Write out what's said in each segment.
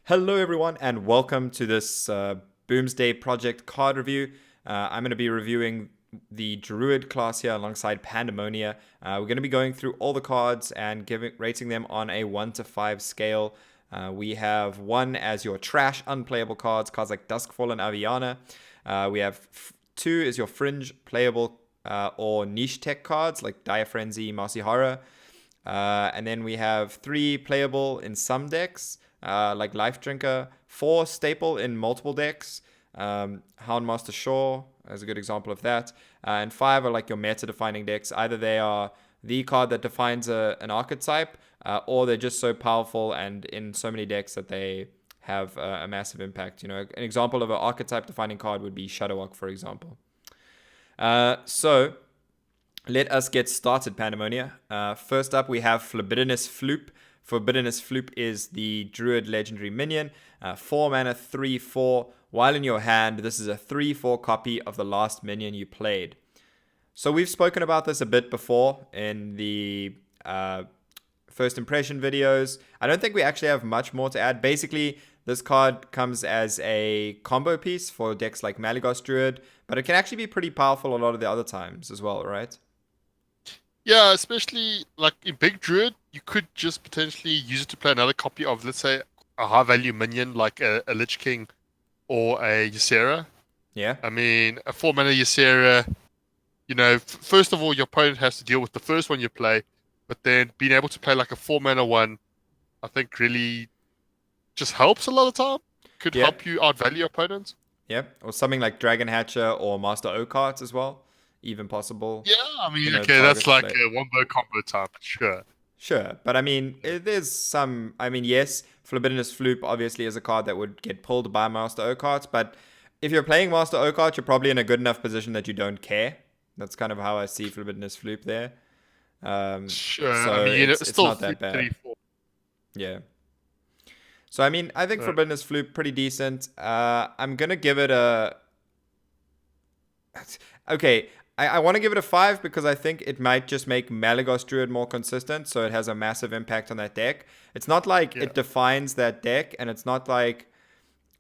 Hello, everyone, and welcome to this Boomsday project card review. I'm going to be reviewing the Druid class here alongside Pandemonia. We're going to be going through all the cards and rating them on a 1 to 5 scale. We have 1 as your trash, unplayable cards like Duskfall and Aviana. We have 2 as your fringe, playable or niche tech cards like Dire Frenzy, Marcy Horror. And then we have 3 playable in some decks, like Life Drinker, 4 staple in multiple decks, Houndmaster Shore is a good example of that, and 5 are like your meta-defining decks. Either they are the card that defines an archetype, or they're just so powerful and in so many decks that they have a massive impact. You know, an example of an archetype-defining card would be Shadowwalk, for example. So let us get started, Pandemonia. First up, we have Forbiddenous Floop. Forbiddenous Floop is the Druid legendary minion. 4 mana, 3/4. While in your hand, this is a 3/4 copy of the last minion you played. So we've spoken about this a bit before in the first impression videos. I don't think we actually have much more to add. Basically, this card comes as a combo piece for decks like Malygos Druid, but it can actually be pretty powerful a lot of the other times as well, right? Yeah, especially like in Big Druid, you could just potentially use it to play another copy of, let's say, a high value minion like a Lich King or a Ysera. Yeah. I mean, a 4 mana Ysera, first of all, your opponent has to deal with the first one you play, but then being able to play like a 4 mana one, I think really just helps a lot of the time. Could help you outvalue your opponent. Yeah, or something like Dragon Hatcher or Master Oakart as well, even possible. Yeah, I mean, okay, that's like a wombo combo type, sure. Sure, but I mean, there's some. I mean, yes, Forbiddenous Floop obviously is a card that would get pulled by Master Oakart, but if you're playing Master Oakart, you're probably in a good enough position that you don't care. That's kind of how I see Forbiddenous Floop there. Sure, so I mean, it's still not that bad. 3, 4. Yeah. So I mean, I think Forbiddenous Floop pretty decent. I'm gonna give it a. Okay, I want to give it a 5 because I think it might just make Malygos Druid more consistent, so it has a massive impact on that deck. It's not like it defines that deck, and it's not like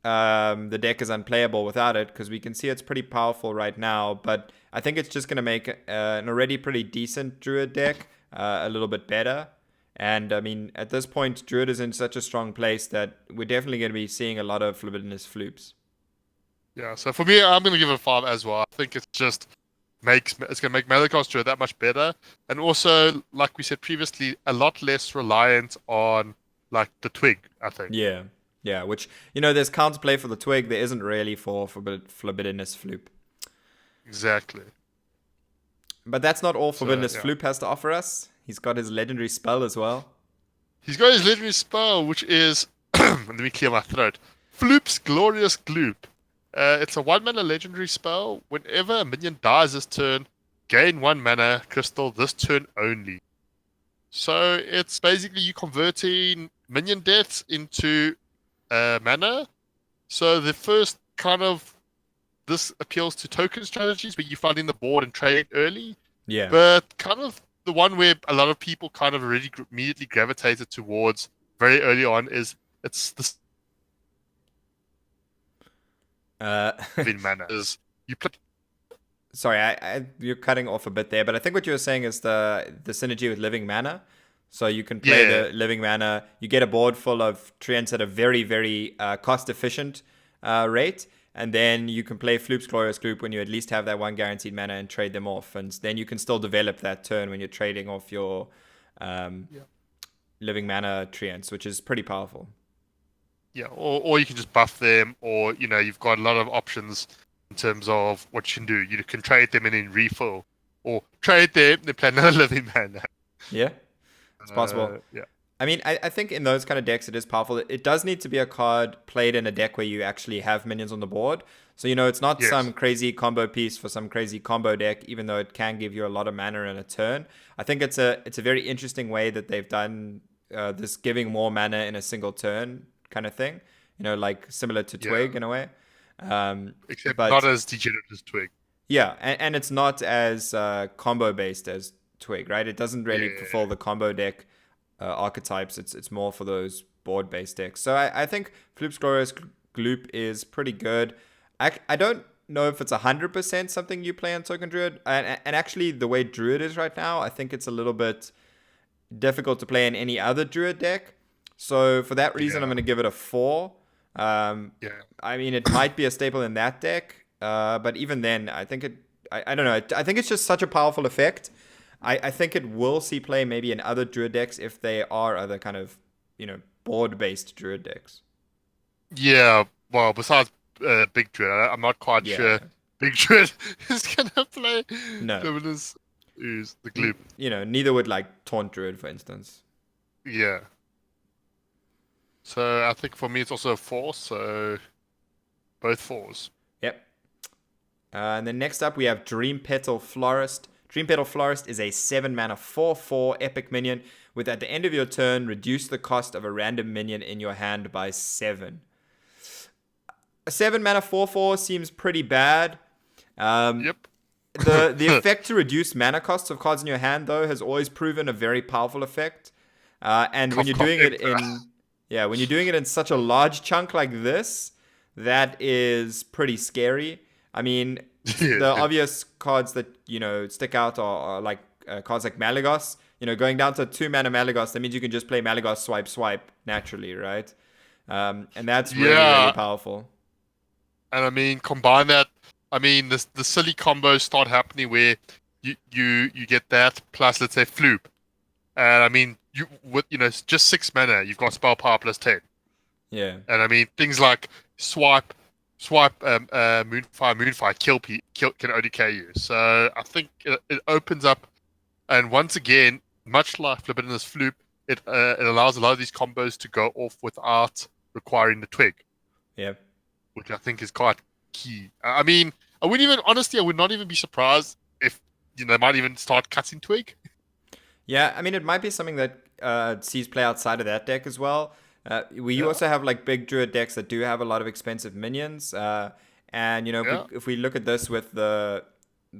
the deck is unplayable without it, because we can see it's pretty powerful right now, but I think it's just going to make an already pretty decent Druid deck a little bit better. And I mean, at this point, Druid is in such a strong place that we're definitely going to be seeing a lot of Forbiddenous Floops. Yeah, so for me, I'm going to give it a 5 as well. I think it's going to make Malygos Druid that much better, and also, like we said previously, a lot less reliant on like the twig, I think. Yeah, which, there's counterplay for the twig. There isn't really for Forbiddenous Floop. Exactly. But that's not all Forbiddenous Floop has to offer us. He's got his legendary spell as well. He's got his legendary spell, which is let me clear my throat. Floop's Glorious Gloop. It's a 1 mana legendary spell. Whenever a minion dies this turn, gain 1 mana crystal this turn only. So it's basically you converting minion deaths into mana. So the first this appeals to token strategies where you find in the board and trade early. Yeah. But kind of the one where a lot of people kind of already immediately gravitated towards very early on is it's the in mana is you play. Sorry, you're cutting off a bit there, but I think what you were saying is the synergy with Living Mana. So you can play the Living Mana. You get a board full of treants at a very, very cost-efficient rate, and then you can play Floop's Glorious Gloop when you at least have that 1 guaranteed mana and trade them off, and then you can still develop that turn when you're trading off your Living Mana treants, which is pretty powerful. Yeah, or you can just buff them, or you've got a lot of options in terms of what you can do. You can trade them and then refill, or trade them and play another Living Mana. Yeah, it's possible. Yeah. I mean, I think in those kind of decks, it is powerful. It does need to be a card played in a deck where you actually have minions on the board. So, it's not some crazy combo piece for some crazy combo deck, even though it can give you a lot of mana in a turn. I think it's a very interesting way that they've done this giving more mana in a single turn kind of thing. Like similar to Twig in a way. Except not as degenerate as Twig. Yeah, and it's not as combo-based as Twig, right? It doesn't really fulfill the combo deck archetypes. It's more for those board-based decks. So I think Floop's Glorious Gloop is pretty good. I don't know if it's 100% something you play on Token Druid. And actually, the way Druid is right now, I think it's a little bit difficult to play in any other Druid deck. So for that reason, I'm going to give it a 4. I mean, it might be a staple in that deck. But even then, I think I don't know. I think it's just such a powerful effect. I think it will see play maybe in other Druid decks if they are other kind of, board-based Druid decks. Yeah, well, besides Big Druid, I'm not quite sure Big Druid is going to play Luminous Ooze, the Gloop. Neither would like Taunt Druid, for instance. Yeah. So I think for me it's also a 4, so both 4s. Yep. And then next up we have Dream Petal Florist. Dream Petal Florist is a 7-mana 4/4 epic minion with at the end of your turn reduce the cost of a random minion in your hand by 7. A 7-mana 4/4 seems pretty bad. Yep. The effect to reduce mana costs of cards in your hand though has always proven a very powerful effect. And when you're doing it when you're doing it in such a large chunk like this, that is pretty scary. I mean, the obvious cards that, stick out are like cards like Malygos. Going down to 2-mana Malygos, that means you can just play Malygos swipe naturally, right? And that's really, really powerful. And I mean, combine that. I mean, the silly combos start happening where you get that plus, let's say, Floop. And I mean, it's just 6 mana, you've got spell power plus 10. Yeah. And I mean, things like swipe, Moonfire, kill can ODK you. So I think it opens up, and once again, much like Libidinous Floop, it allows a lot of these combos to go off without requiring the twig. Yeah. Which I think is quite key. I mean, I would not even be surprised if they might even start cutting twig. Yeah, I mean, it might be something that sees play outside of that deck as well. We also have like big Druid decks that do have a lot of expensive minions. And if we look at this with the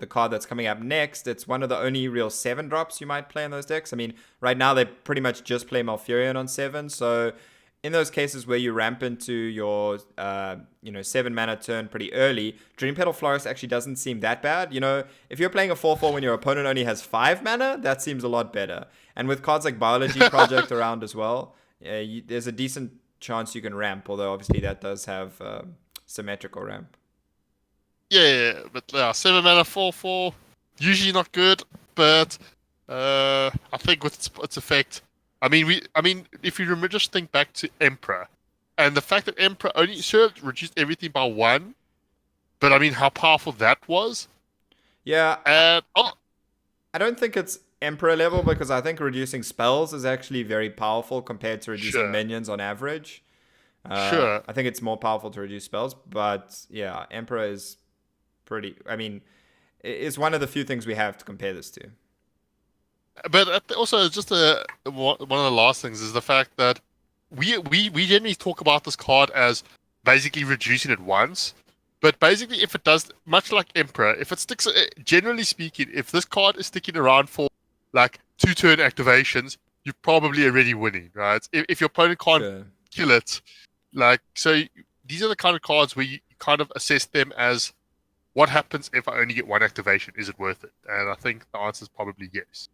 card that's coming up next, it's one of the only real 7-drops you might play in those decks. I mean, right now they pretty much just play Malfurion on 7. So in those cases where you ramp into your 7-mana turn pretty early, Dream Petal Florist actually doesn't seem that bad. If you're playing a 4/4 when your opponent only has 5 mana, that seems a lot better. And with cards like Biology Project around as well, there's a decent chance you can ramp, although obviously that does have symmetrical ramp. Yeah, but 7-mana 4/4, usually not good, but I think with its effect, I mean, if you just think back to Emperor, and the fact that Emperor only reduced everything by 1, but I mean how powerful that was. Yeah. And I don't think it's Emperor level, because I think reducing spells is actually very powerful compared to reducing minions on average. I think it's more powerful to reduce spells, but yeah, Emperor is pretty. I mean, it's one of the few things we have to compare this to. But also, just one of the last things is the fact that we generally talk about this card as basically reducing it once. But basically, if it does, much like Emperor, if it sticks, generally speaking, if this card is sticking around for like 2-turn activations, you're probably already winning, right? If your opponent can't kill it, so these are the kind of cards where you kind of assess them as, what happens if I only get 1 activation? Is it worth it? And I think the answer is probably yes.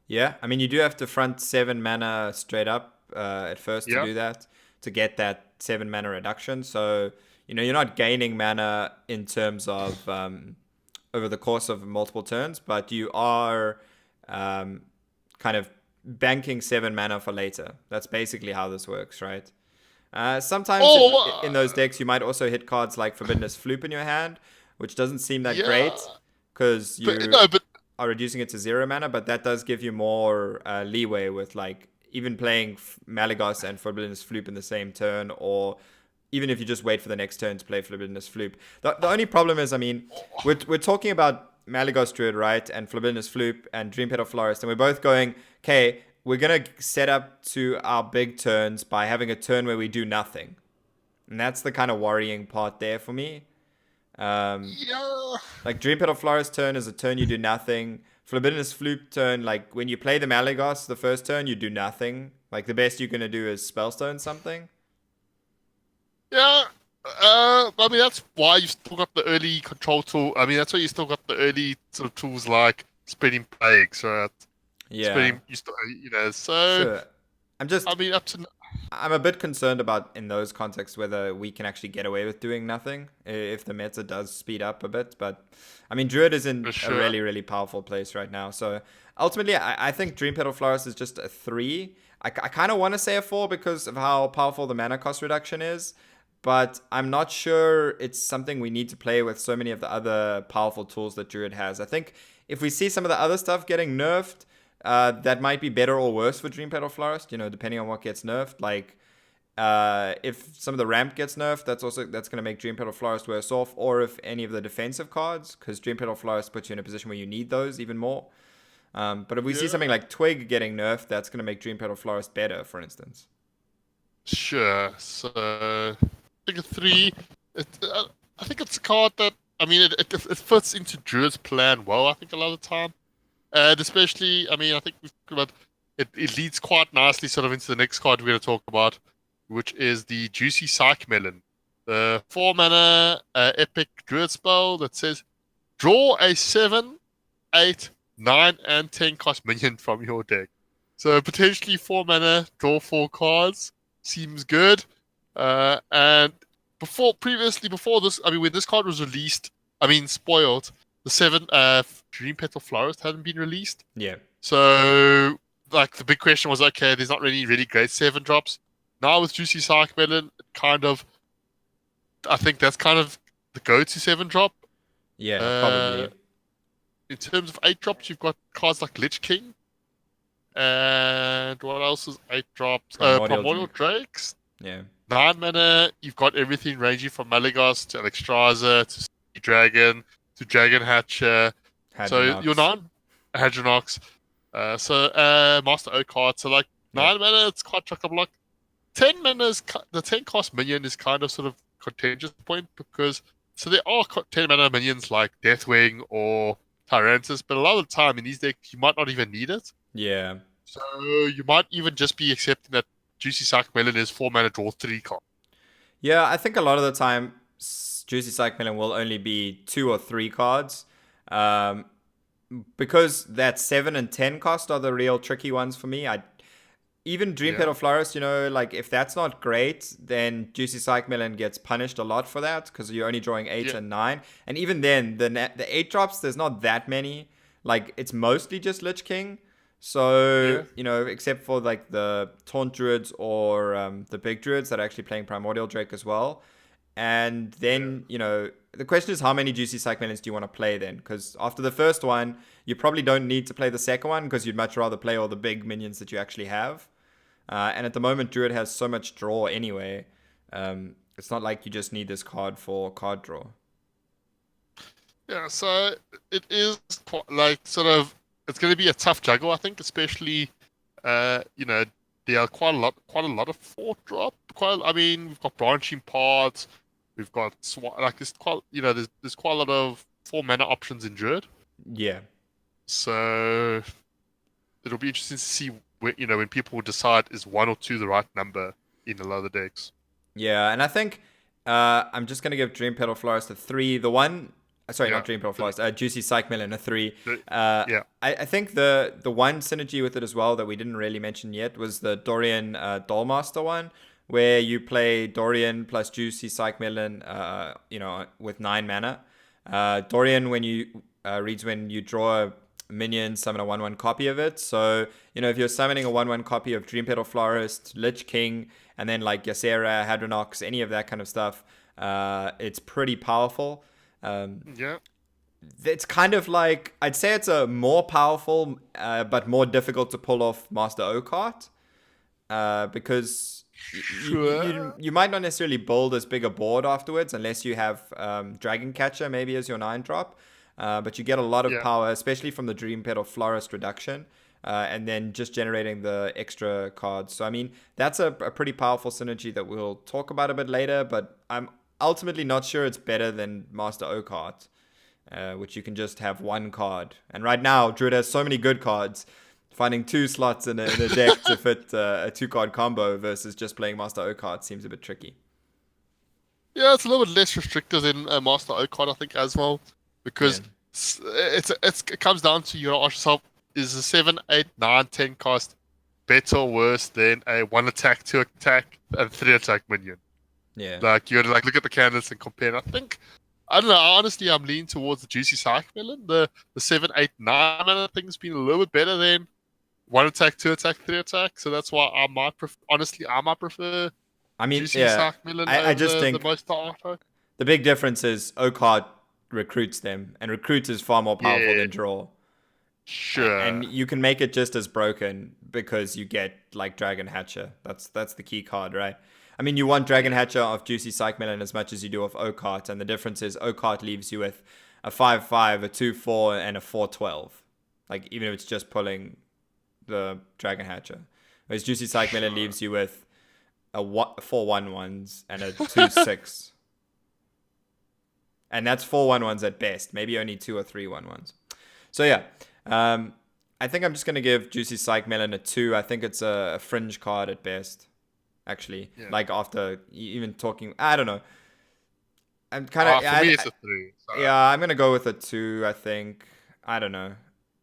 Yeah, I mean, you do have to front 7 mana straight up at first to do that, to get that 7 mana reduction. So, you're not gaining mana in terms of over the course of multiple turns, but you are kind of banking 7 mana for later. That's basically how this works, right? Sometimes in those decks, you might also hit cards like Forbiddenous Floop in your hand, which doesn't seem that great, because are reducing it to 0 mana, but that does give you more leeway with like even playing Malygos and Forbiddenous Floop in the same turn, or even if you just wait for the next turn to play Forbiddenous Floop. The only problem is, I mean, we're talking about Malygos Druid, right, and Forbiddenous Floop and Dream Petal Florist, and we're both going, okay, we're going to set up to our big turns by having a turn where we do nothing. And that's the kind of worrying part there for me. Like Dream Petal Florist turn is a turn you do nothing. Libidinous Flute turn, like when you play the Malygos the first turn, you do nothing. Like the best you're gonna do is Spellstone something. Yeah. I mean, that's why you still got the early control tool. I mean, that's why you still got the early sort of tools like spreading plagues, right? Yeah, Spreading, so, sure. I mean, I'm a bit concerned about in those contexts whether we can actually get away with doing nothing if the meta does speed up a bit. But I mean, Druid is in for a sure. really, really powerful place right now. So ultimately, I think Dream Petal Florist is just a 3. I kind of want to say a 4 because of how powerful the mana cost reduction is. But I'm not sure it's something we need to play with so many of the other powerful tools that Druid has. I think if we see some of the other stuff getting nerfed, that might be better or worse for Dream Petal Florist, depending on what gets nerfed. Like, if some of the ramp gets nerfed, that's going to make Dream Petal Florist worse off. Or if any of the defensive cards, because Dream Petal Florist puts you in a position where you need those even more. But if we see something like Twig getting nerfed, that's going to make Dream Petal Florist better, for instance. Sure. So, I think a 3. I think it's a card that, I mean, it fits into Druid's plan well, I think, a lot of the time. And especially, I mean, I think we've got it leads quite nicely sort of into the next card we're going to talk about, which is the Juicy Psych Melon. The 4-mana epic Druid spell that says, draw a 7, 8, 9, and 10 cost minion from your deck. So potentially 4-mana, draw 4 cards. Seems good. And before this, I mean, when this card was released, spoiled, the 7 Dream Petal Florist hadn't been released. Yeah. So, like, the big question was, okay, there's not really great 7 drops. Now with Juicy Psych Melon, I think that's kind of the go-to 7 drop. Yeah, probably. In terms of 8 drops, you've got cards like Lich King. And what else is 8 drops? Primordial Drakes. Yeah. 9 mana, you've got everything ranging from Malygos to Alexstrasza to Sea Dragon to Dragon Hatcher. So your 9 Hadronox. Master Oak card. So 9 mana, it's quite chock-a-block. 10 mana the 10 cost minion is kind of sort of contentious point because there are 10 mana minions like Deathwing or Tyrantus, but a lot of the time in these decks you might not even need it. Yeah. So you might even just be accepting that Juicy Psych Melon is 4 mana draw 3 card. Yeah, I think a lot of the time Juicy Psych Melon will only be 2 or 3 cards. Because that 7 and 10 cost are the real tricky ones for me. Even Dream Petal Florist, if that's not great, then Juicy Psych Melon gets punished a lot for that because you're only drawing 8 and 9. And even then, the 8 drops, there's not that many. Like, it's mostly just Lich King. So, except for the Taunt Druids or the big Druids that are actually playing Primordial Drake as well. And then, the question is how many Juicy Psych Melons do you want to play then? Because after the first one, you probably don't need to play the second one because you'd much rather play all the big minions that you actually have. And at the moment, Druid has so much draw anyway. It's not like you just need this card for card draw. Yeah, so it is quite, it's going to be a tough juggle, I think, especially, there are quite a lot of 4-drop. We've got Branching Paths, we've got there's quite a lot of 4-mana options in Druid. Yeah. So it'll be interesting to see when people decide is 1 or 2 the right number in a lot of the decks. Yeah, and I think I'm just going to give Dream Petal Florist a 3. The one... Sorry, not Dream Petal Florist. Juicy Psych Melon, a 3. I think the one synergy with it as well that we didn't really mention yet was the Dorian Dollmaster one, where you play Dorian plus Juicy Psych Melon, with 9 mana. Dorian, when you reads when you draw a minion, summon a 1/1 copy of it. So, if you're summoning a 1/1 copy of Dream Petal Florist, Lich King, and then Ysera, Hadronox, any of that kind of stuff, it's pretty powerful. It's kind of I'd say it's a more powerful but more difficult to pull off Master Oak because you might not necessarily build as big a board afterwards unless you have Dragon Catcher maybe as your 9-drop, but you get a lot of power, especially from the Dream Petal Florist reduction, and then just generating the extra cards. So that's a pretty powerful synergy that we'll talk about a bit later, but I'm ultimately not sure it's better than Master Oak. which you can just have one card. And right now, Druid has so many good cards. Finding 2 slots in a deck to fit a 2-card combo versus just playing Master O card seems a bit tricky. Yeah, it's a little bit less restrictive than Master O card, I think, as well, because it comes down to you ask yourself: is the 7, 8, 9, 10 cost better or worse than a 1 attack, 2 attack, and 3 attack minion? Yeah. Like you gotta look at the candidates and compare. And I think I don't know. Honestly, I'm leaning towards the Juicy Psych Melon. The 7, 8, 9 mana thing's been a little bit better than 1 attack, 2 attack, 3 attack. So that's why I might prefer. I mean, Juicy Psych Melon I just think the most auto. the big difference is O-Card recruits them, and recruit is far more powerful than draw. Sure. And you can make it just as broken because you get like Dragon Hatcher. That's the key card, right? I mean, you want Dragon Hatcher of Juicy Psych Melon as much as you do of O-Cart, and the difference is O-Cart leaves you with a 5/5, a 2/4, and a 4/12. Like, even if it's just pulling the Dragon Hatcher. Whereas Juicy Psych Melon leaves you with a 4/1/1s and a 2/6. And that's 4/1/1s at best. Maybe only 2 or 3/1/1s. So yeah, I think I'm just going to give Juicy Psych Melon a 2. I think it's a fringe card at best. Actually, like after even talking, I don't know. I'm kind of for me it's a 3. So. Yeah, I'm gonna go with a 2. I think I don't know.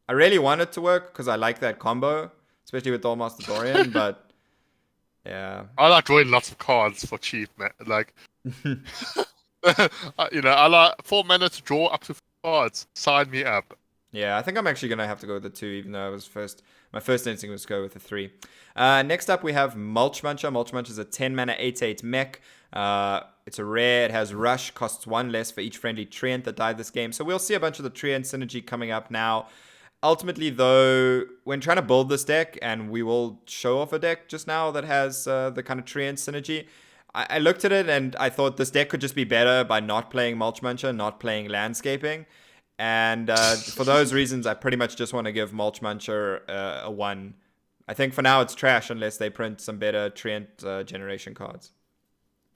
I really want it to work because I like that combo, especially with Master Dorian. But yeah, I like drawing lots of cards for cheap, man. Like, I like 4 mana to draw up to 4 cards. Sign me up. Yeah, I think I'm actually gonna have to go with a 2, even though my first instinct was to go with a 3. Next up, we have Mulch Muncher. Mulch Muncher is a 10 mana 8/8 mech. It's a rare. It has Rush, costs 1 less for each friendly Treant that died this game. So we'll see a bunch of the Treant synergy coming up now. Ultimately, though, when trying to build this deck, and we will show off a deck just now that has the kind of Treant synergy, I looked at it and I thought this deck could just be better by not playing Mulch Muncher, not playing Landscaping. And for those reasons, I pretty much just want to give Mulch Muncher a 1. I think for now it's trash unless they print some better Treant generation cards.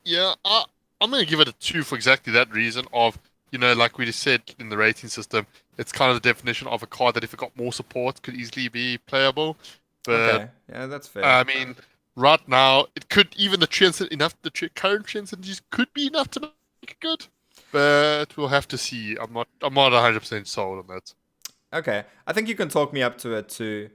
Yeah, I'm going to give it a 2 for exactly that reason of, like we just said in the rating system, it's kind of the definition of a card that if it got more support could easily be playable. But, okay, yeah, that's fair. I mean, right now, it could, even the current Treant synergies could be enough to make it good. But we'll have to see. I'm not 100% sold on that. Okay, I think you can talk me up to it too.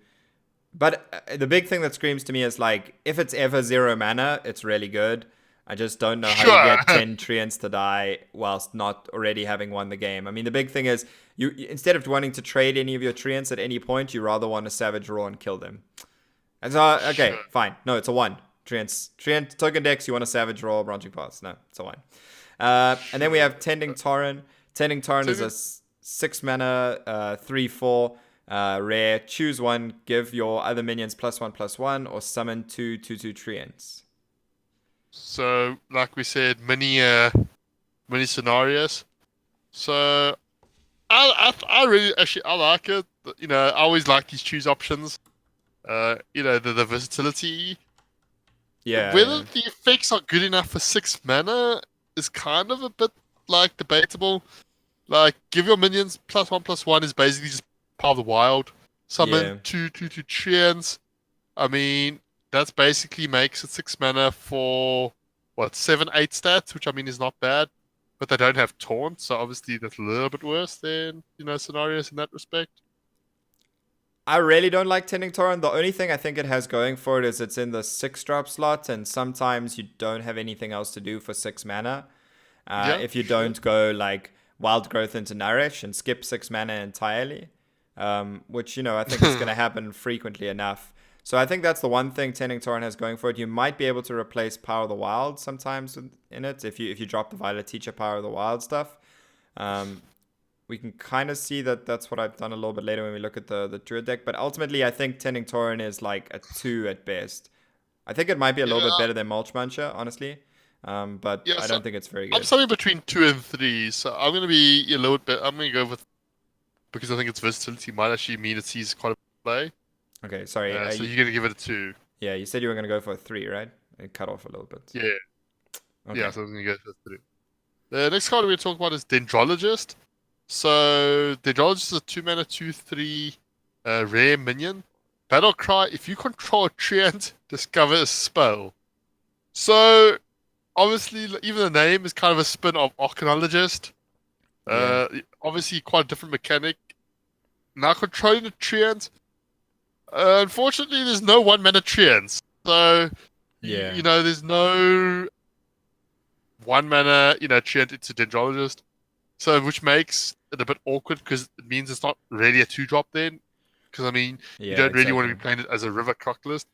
But the big thing that screams to me is like, if it's ever 0 mana, it's really good. I just don't know how you get 10 Treants to die whilst not already having won the game. I mean, the big thing is, you instead of wanting to trade any of your Treants at any point, you rather want to Savage Roar and kill them. And so, okay, fine. No, it's a 1. Treant token decks, you want to Savage Roar, Branching Paths. No, it's a 1. And then we have Tending Tauron. Tending Tauron is a 6 mana, 3/4 rare. Choose one, give your other minions +1/+1, or summon 2 2/2 Treants. So, like we said, many scenarios. So, I really I like it. I always like these choose options. The versatility. Yeah. Whether the effects are good enough for 6 mana is kind of a bit like debatable. Like, give your minions +1/+1 is basically just Power of the Wild. Summon 2 Treants. I mean, that's basically makes it 6 mana for 7, 8 stats, which I mean is not bad. But they don't have Taunt, so obviously that's a little bit worse than scenarios in that respect. I really don't like Tending Tauron. The only thing I think it has going for it is it's in the 6-drop slot, and sometimes you don't have anything else to do for 6 mana. If you don't go like Wild Growth into Nourish and skip 6 mana entirely, which, I think is going to happen frequently enough. So I think that's the one thing Tending Tauron has going for it. You might be able to replace Power of the Wild sometimes in it if you drop the Violet Teacher Power of the Wild stuff. We can kind of see that that's what I've done a little bit later when we look at the Druid deck. But ultimately, I think Tending Tauron is like a 2 at best. I think it might be a little bit better than Mulch Muncher, honestly. But I don't think it's very good. I'm somewhere between 2 and 3, so I'm going to be a little bit... I'm going to go with... Because I think its versatility might actually mean it sees quite a play. Okay, sorry. So you're going to give it a 2. Yeah, you said you were going to go for a 3, right? It cut off a little bit. Yeah. Okay. Yeah, so I'm going to go for 3. The next card we're going to talk about is Dendrologist. So the Dendrologist is a 2-mana 2/3 rare minion. Battle cry: if you control a treant, discover a spell. So obviously, even the name is kind of a spin of Arcanologist. Yeah. Obviously, quite a different mechanic. Now controlling the treant. Unfortunately, there's no 1-mana treants. So Yeah. there's no 1-mana treant into Dendrologist. So which makes it a bit awkward because it means it's not really a 2-drop then. Because I mean, you Yeah, don't really want to exactly. be playing it as a River Crocklist.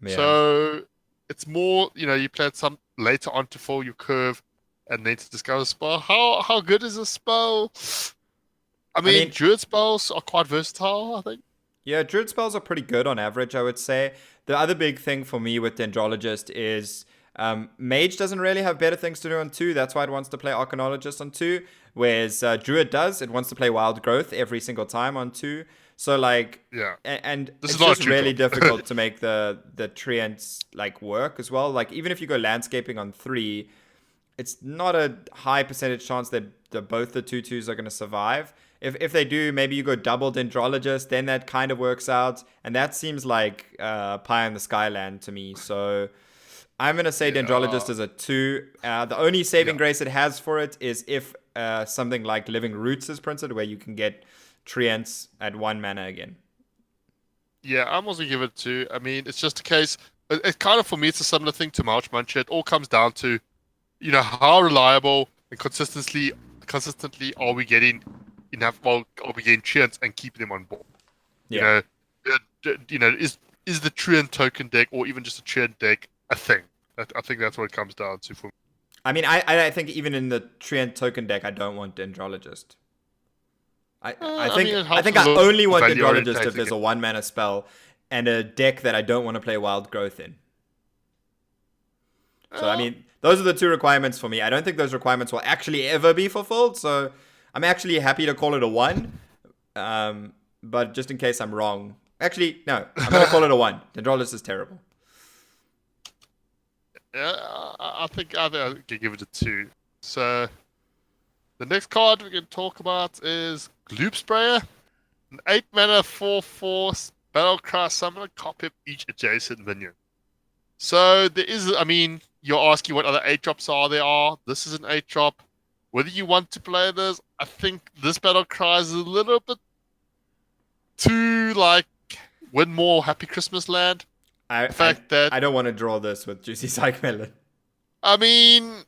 Yeah. So it's more, you play it some later on to fill your curve and then to discover a spell. How good is a spell? I I mean, mean, Druid spells are quite versatile, I think. yeah, Druid spells are pretty good on average, I would say. The other big thing for me with Dendrologist is Mage doesn't really have better things to do on 2. That's why it wants to play Arcanologist on 2. Whereas Druid does. It wants to play Wild Growth every single time on 2. So, like, Yeah. and This is it's not a just two really drop. difficult to make the treants, like, work as well. Like, even if you go Landscaping on 3, it's not a high percentage chance that both the 2/2s are going to survive. If they do, maybe you go double Dendrologist, then that kind of works out. And that seems like pie in the skyland to me. So I'm going to say Yeah. Dendrologist is a 2. The only saving Yeah. grace it has for it is if something like Living Roots is printed, where you can get treants at 1 mana again. Yeah, I'm also give it 2. I mean, it's just a case. It kind of, for me, it's a similar thing to March Muncher. It all comes down to, how reliable and consistently are we getting enough? Well, are we getting treants and keeping them on board? You Yeah. know, is the treant token deck or even just a treant deck a thing? I think that's what it comes down to for me. I mean, I think even in the treant token deck, I don't want Dendrologist. I I mean, think it I helps think with a I little only want value Dendrologist if orientated there's game. a 1 mana spell and a deck that I don't want to play Wild Growth in. So I Uh, mean, those are the 2 requirements for me. I don't think those requirements will actually ever be fulfilled. So I'm actually happy to call it a 1. But just in case I'm wrong, actually no, I'm gonna call it a 1. Dendrologist is terrible. yeah, I think I can give it a 2. So the next card we can talk about is Gloop Sprayer, an 8-mana 4/4 battlecry summon a copy of each adjacent minion. So there is, I mean, you're asking what other 8-drops there are. This is an 8-drop. Whether you want to play this, I think this battle cry is a little bit too, like, win more Happy Christmas Land. I The I, fact that, I don't want to draw this with Juicy Psych Melon. I mean,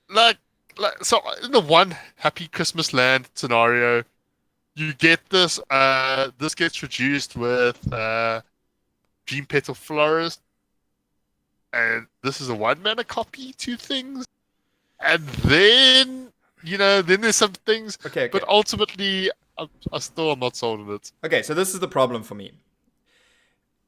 like, so in the one Happy Christmas Land scenario, you get this, this gets reduced with Dream Petal Florist, and this is a 1-mana copy, 2 things. And then, then there's some things, Okay, but okay. ultimately, I still am not sold on it. Okay, so this is the problem for me.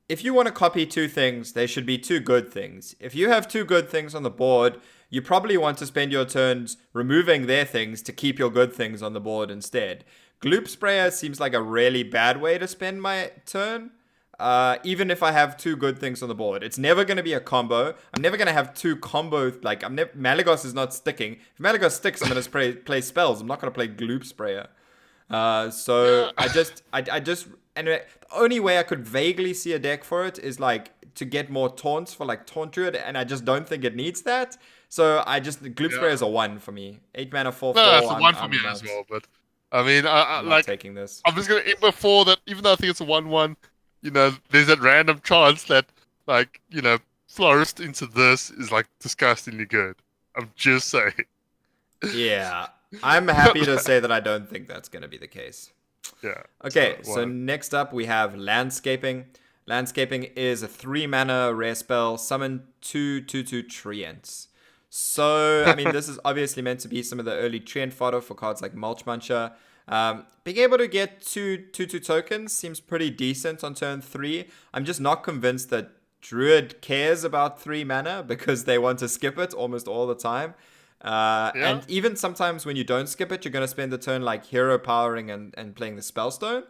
If you want to copy 2 things, they should be 2 good things. If you have 2 good things on the board, you probably want to spend your turns removing their things to keep your good things on the board instead. Gloop Sprayer seems like a really bad way to spend my turn. Even if I have 2 good things on the board, it's never going to be a combo. I'm never going to have 2 combo. Like Malagos is not sticking. If Malagos sticks, I'm going to play spells. I'm not going to play Gloop Sprayer. So Yeah, I just and the only way I could vaguely see a deck for it is like to get more taunts for like Taunt Druid, and I just don't think it needs that. So Gloop Sprayer yeah. is a 1 for me. 8 mana 4 No, it's 4. a I'm one for me I'm as not well. But I mean, I'm not taking this. I'm just gonna aim before that. Even though I think it's a 1/1, there's that random chance that, like, Florist into this is like disgustingly good. I'm just saying. Yeah, I'm happy to say that I don't think that's going to be the case. Yeah. Okay, so Well, next up we have Landscaping. Landscaping is a 3 mana rare spell. Summon 2/2/2 Treants. So, I mean, this is obviously meant to be some of the early Treant fodder for cards like Mulch Muncher. Being able to get 2/2/2 tokens seems pretty decent on turn 3. I'm just not convinced that Druid cares about 3 mana because they want to skip it almost all the time. yeah, And even sometimes when you don't skip it, you're going to spend the turn like hero powering and playing the Spellstone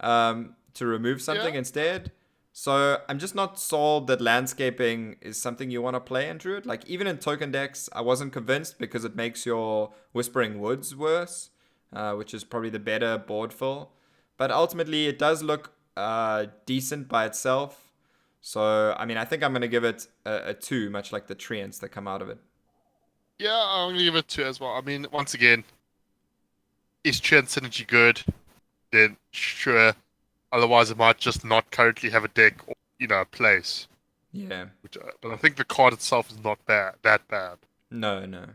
to remove something yeah. instead. So I'm just not sold that Landscaping is something you want to play in Druid. Like even in token decks, I wasn't convinced because it makes your Whispering Woods worse. which is probably the better board fill. But ultimately, it does look decent by itself. So, I mean, I think I'm going to give it a 2, much like the treants that come out of it. Yeah, I'm gonna give it 2 as well. I mean, once again, is Treant synergy good? Then sure. Otherwise, it might just not currently have a deck or a place. Yeah. But I think the card itself is not that bad. No, no.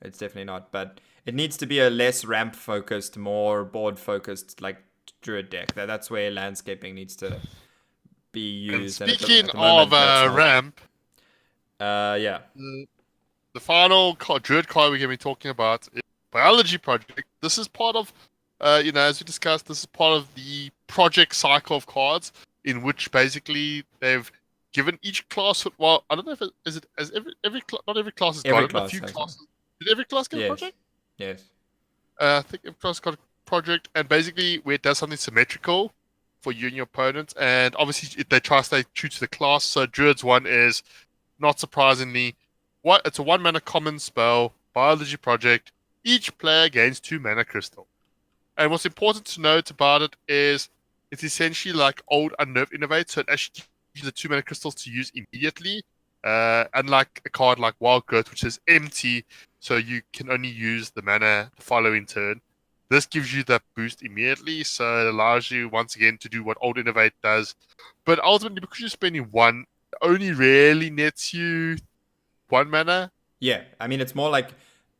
It's definitely not. But it needs to be a less ramp focused, more board focused, like Druid deck. That's where landscaping needs to be used. And speaking of ramp, yeah. The final Druid card we're going to be talking about is Biology Project. This is part of, as we discussed, this is part of the project cycle of cards in which basically they've given each class. Well, I don't know if not every class has got it, but a few classes. Did every class get a project? Yes. I think every class got a project, and basically where it does something symmetrical for you and your opponents, and obviously they try to stay true to the class. So Druid's one is, not surprisingly, it's a 1 mana common spell, Biology Project. Each player gains 2 mana crystal. And what's important to note about it is it's essentially like old Unnerved Innovate, so it actually gives you the 2 mana crystals to use immediately. Unlike a card like Wild Growth, which is empty, so you can only use the mana the following turn. This gives you that boost immediately, so it allows you once again to do what Old Innovate does. But ultimately, because you're spending 1, it only rarely nets you 1 mana. Yeah, I mean, it's more like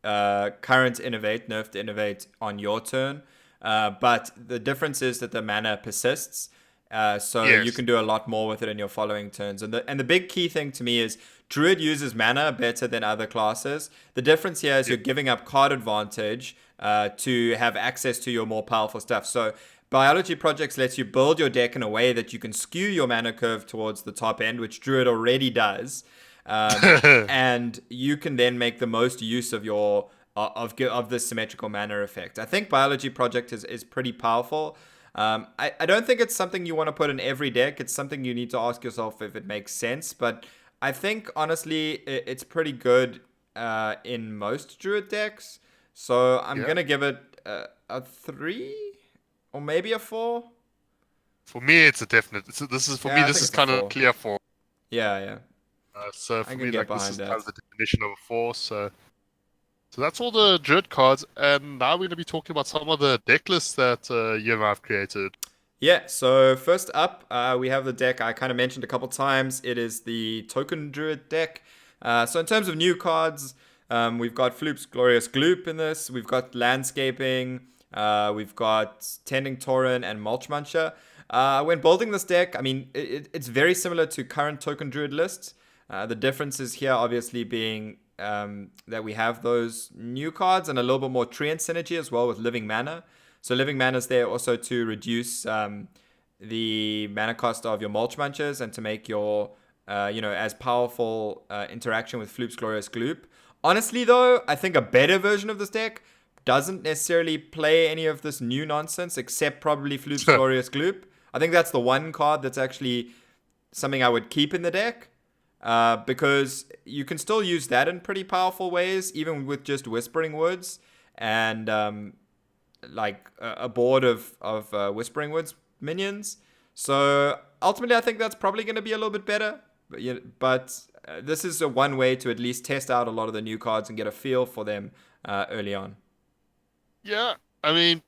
current Innovate, nerfed Innovate on your turn. But the difference is that the mana persists. So yes, you can do a lot more with it in your following turns. And the big key thing to me is Druid uses mana better than other classes. The difference here is you're giving up card advantage to have access to your more powerful stuff. So Biology Projects lets you build your deck in a way that you can skew your mana curve towards the top end, which Druid already does. And you can then make the most use of your of this symmetrical mana effect. I think Biology Project is pretty powerful. I don't think it's something you want to put in every deck. It's something you need to ask yourself if it makes sense. But I think, honestly, it's pretty good in most Druid decks. So I'm going to give it a 3 or maybe a 4. For me, it's a definite. This is kind of clear 4. Yeah. So for me, like, this is kind of the definition of a 4. So that's all the Druid cards, and now we're going to be talking about some of the deck lists that you and I have created. Yeah, so first up, we have the deck I kind of mentioned a couple times. It is the Token Druid deck. So in terms of new cards, we've got Floop's Glorious Gloop in this. We've got Landscaping. We've got Tending Tauron and Mulch Muncher. When building this deck, I mean, it's very similar to current Token Druid lists. The differences here obviously being that we have those new cards and a little bit more treant synergy as well with Living Mana. So Living Mana is there also to reduce the mana cost of your Mulch Munchers and to make your, as powerful interaction with Floop's Glorious Gloop. Honestly, though, I think a better version of this deck doesn't necessarily play any of this new nonsense except probably Floop's Glorious Gloop. I think that's the one card that's actually something I would keep in the deck. Because you can still use that in pretty powerful ways, even with just Whispering Woods and a board of Whispering Woods minions. So ultimately, I think that's probably going to be a little bit better. But this is one way to at least test out a lot of the new cards and get a feel for them early on. Yeah, I mean,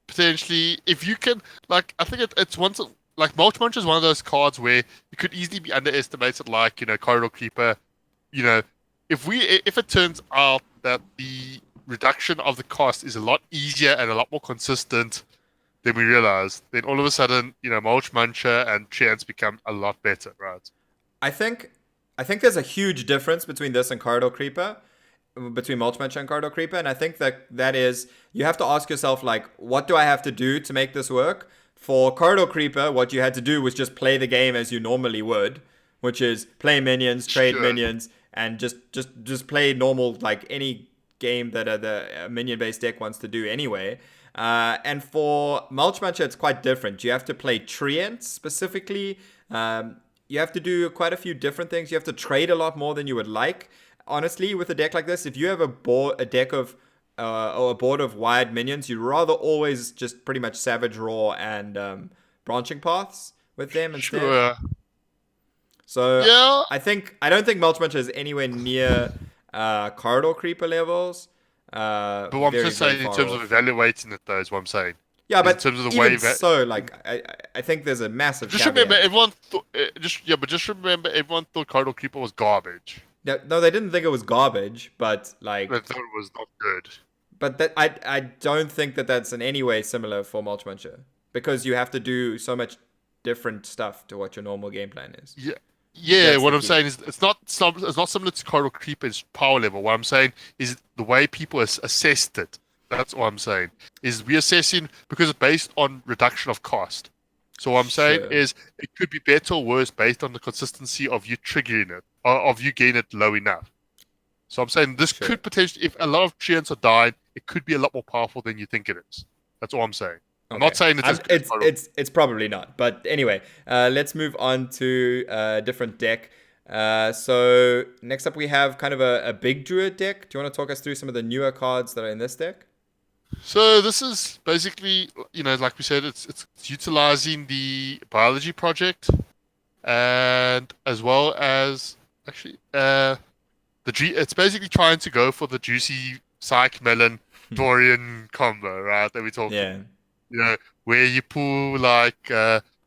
potentially, if you can, I think it's once. Mulch Munch is one of those cards where you could easily be underestimated, Corridor Creeper. If it turns out that the reduction of the cost is a lot easier and a lot more consistent than we realize, then all of a sudden, Mulch Muncher and Treants become a lot better, right? I think there's a huge difference between this and Corridor Creeper, between Mulch Muncher and Corridor Creeper, and I think that is, you have to ask yourself, what do I have to do to make this work? For Corridor Creeper, what you had to do was just play the game as you normally would, which is play minions, trade minions, and just play normal, any game that a minion-based deck wants to do anyway. And for Mulch Muncher, it's quite different. You have to play Treants specifically. You have to do quite a few different things. You have to trade a lot more than you would like. Honestly, with a deck like this, if you have a deck of or a board of wired minions, you'd rather always just pretty much Savage Raw and branching paths with them instead. Sure. So Yeah. I don't think Mulch Muncher is anywhere near corridor creeper levels. But what I'm Very just saying in far terms of off. evaluating it, though, is what I'm saying. Yeah, Is in but terms of the way even so, like I think there's a massive just caveat. remember, everyone thought. Just remember, everyone thought Corridor Creeper was garbage. No, they didn't think it was garbage, but like, They thought it was not good. but that I don't think that that's in any way similar for Mulch Muncher because you have to do so much different stuff to what your normal game plan is. Yeah, yeah. That's What the I'm key. saying is, it's not similar to Corridor Creeper's power level. What I'm saying is the way people assessed it. That's what I'm saying. Is we assessing because it's based on reduction of cost. So what I'm saying Sure. is it could be better or worse based on the consistency of you triggering it, or of you getting it low enough. So I'm saying this Sure. could potentially, if a lot of treants are dying, it could be a lot more powerful than you think it is. That's all I'm saying. I'm not saying it's as good as Corridor. It's probably not. But anyway, let's move on to a different deck. So next up we have kind of a big druid deck. Do you want to talk us through some of the newer cards that are in this deck? So this is basically, like we said, it's utilizing the biology project, and as well as actually it's basically trying to go for the juicy Psych Melon Dorian combo, right? That we talked, Yeah. Where you pull like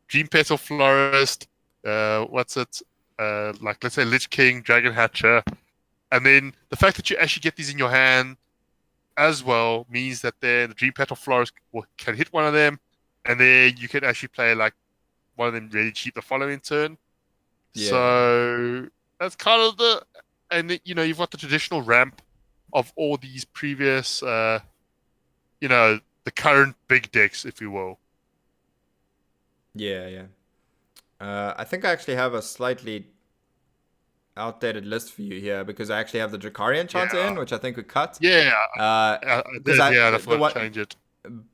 Dream Petal Florist, what's it? Like let's say Lich King, Dragon Hatcher, and then the fact that you actually get these in your hand as well means that then the Dream Petal Florist can hit one of them, and then you can actually play like one of them really cheap the following turn. Yeah. So that's kind of you've got the traditional ramp of all these previous, the current big decks, if you will. Yeah. I think I actually have a slightly outdated list for you here because I actually have the Drakarian Chanter Yeah. in, which I think we cut. Yeah, Uh, I did. because Yeah, the I thought one- I'd change it.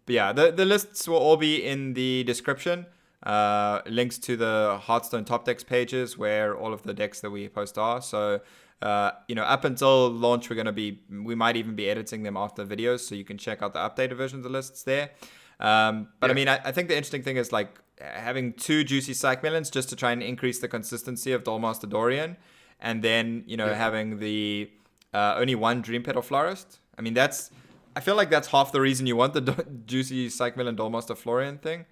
yeah, the lists will all be in the description. Links to the Hearthstone top decks pages where all of the decks that we post are. So, up until launch, we might even be editing them after the videos, so you can check out the updated versions of the lists there. But Yeah. I mean, I think the interesting thing is like having 2 juicy Psych Melons just to try and increase the consistency of Dollmaster Dorian, and then having the only 1 Dream Petal Florist. I mean, I feel like that's half the reason you want the juicy Psych Melon Dollmaster Florian thing.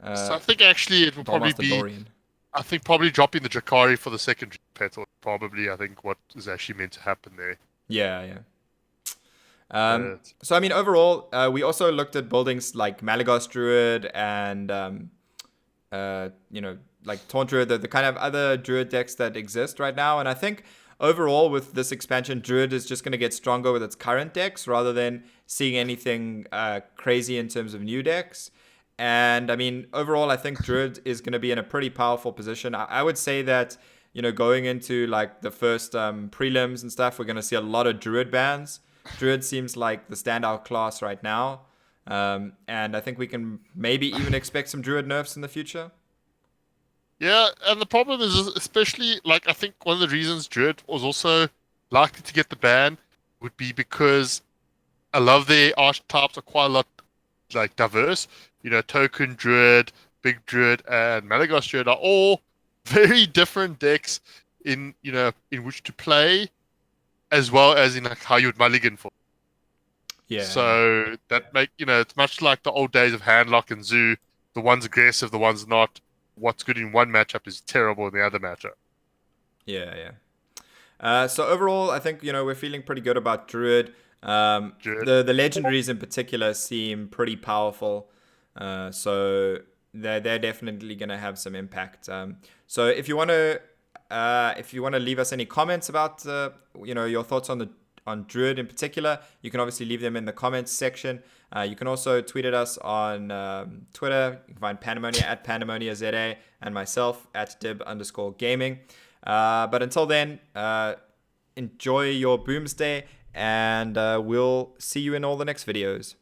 So I think actually it will probably Dollmaster be. Dorian. I think probably dropping the Drakari for the second petal. Probably, I think what is actually meant to happen there. Yeah. But- So I mean, overall, we also looked at buildings like Malagos Druid and like Taunt Druid, the kind of other Druid decks that exist right now. And I think overall, with this expansion, Druid is just going to get stronger with its current decks rather than seeing anything crazy in terms of new decks. And I mean, overall, I think Druid is going to be in a pretty powerful position. I would say that, going into like the first prelims and stuff, we're going to see a lot of Druid bans. Druid seems like the standout class right now. And I think we can maybe even expect some Druid nerfs in the future. Yeah, and the problem is, especially, like, I think one of the reasons Druid was also likely to get the ban would be because I love their archetypes are quite a lot, like, diverse. Token Druid, Big Druid, and Malagos Druid are all very different decks in which to play, as well as in like how you would mulligan for. Yeah. So that it's much like the old days of Handlock and Zoo. The one's aggressive, the one's not. What's good in one matchup is terrible in the other matchup. Yeah. So overall, I think we're feeling pretty good about Druid. Druid. The legendaries in particular seem pretty powerful. So they're definitely gonna have some impact. So if you want to leave us any comments about your thoughts on Druid in particular, you can obviously leave them in the comments section. You can also tweet at us on Twitter. You can find Pandemonia at PandemoniaZA and myself at Dib_gaming. But until then, enjoy your Boomsday, and we'll see you in all the next videos.